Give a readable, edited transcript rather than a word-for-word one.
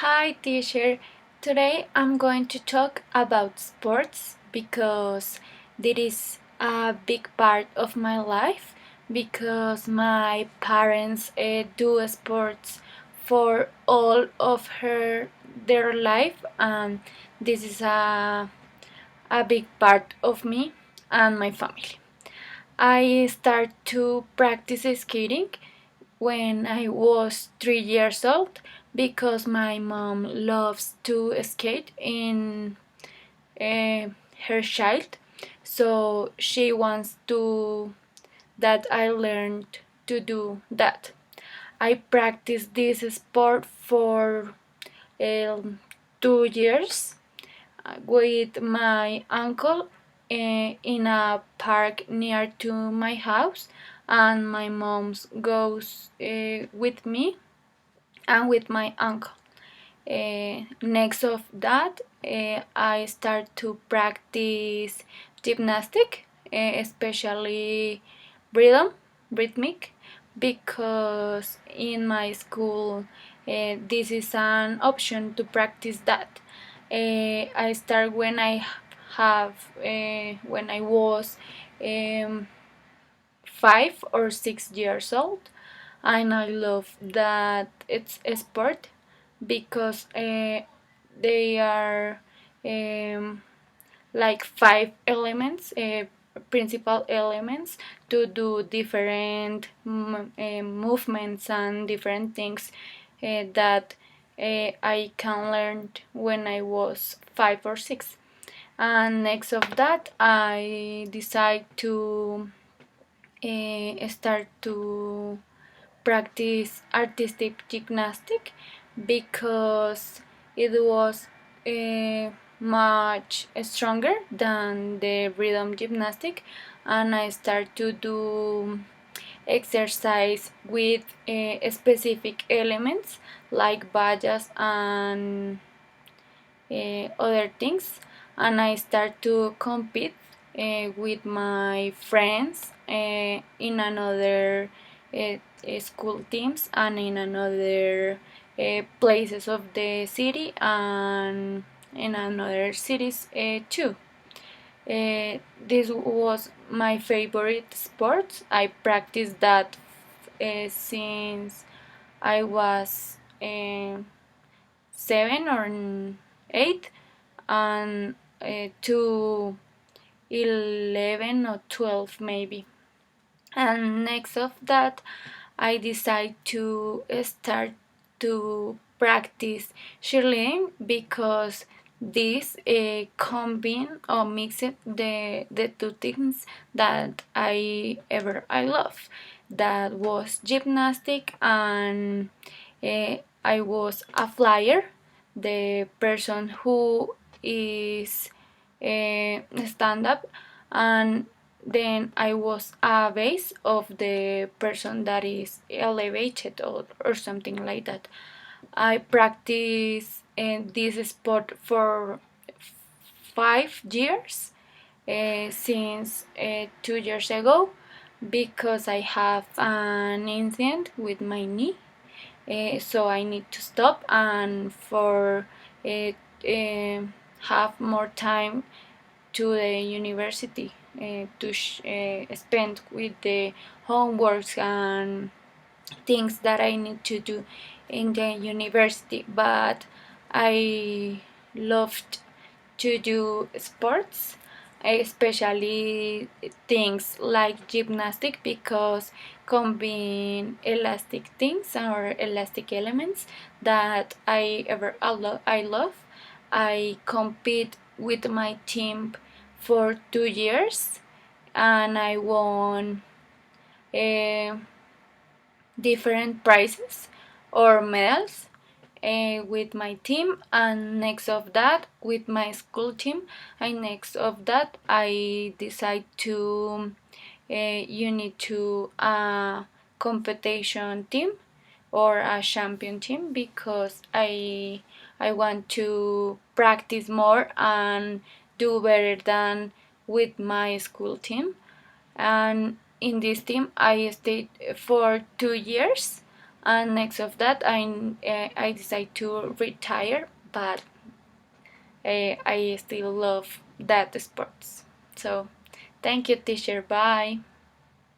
Hi teacher, today I'm going to talk about sports because this is a big part of my life because my parents do sports for all of their life, and this is a big part of me and my family. I start to practice skating when I was 3 years old because my mom loves to skate in uh, her child, so she wants to that I learned to do that. I practiced this sport for um, 2 years with my uncle in a park near to my house, and my mom goes with me and with my uncle. Next of that, I start to practice gymnastic, especially rhythm, rhythmic, because in my school this is an option to practice that. I start when I was um, 5 or 6 years old, and I love that it's a sport because they are um, like five elements, principal elements to do different movements and different things that I can learn when I was 5 or 6. And next of that, I decide to start to practice artistic gymnastic because it was much stronger than the rhythm gymnastic, and I start to do exercise with specific elements like badges and other things, and I start to compete with my friends in another school teams and in another places of the city and in another cities too. This was my favorite sport. I practiced that since I was 7 or 8, and to 11 or 12 maybe. And next of that, I decide to start to practice cheerleading because this combine or mix it the two things that I love. That was gymnastic, and I was a flyer, the person who is stand up, and then I was a base of the person that is elevated, or something like that. I practice this sport for 5 years since 2 years ago because I have an incident with my knee, so I need to stop and for uh, uh, have more time to the university to spend with the homeworks and things that I need to do in the university. But I loved to do sports, especially things like gymnastic, because combine elastic things or elastic elements that I love. I compete with my team for 2 years, and I won uh, different prizes or medals with my team, and next of that with my school team, and next of that I decide to unit to a competition team or a champion team because I want to practice more and do better than with my school team. And in this team I stayed for 2 years, and next of that I decided to retire, but I still love that sports. So thank you, teacher. Bye.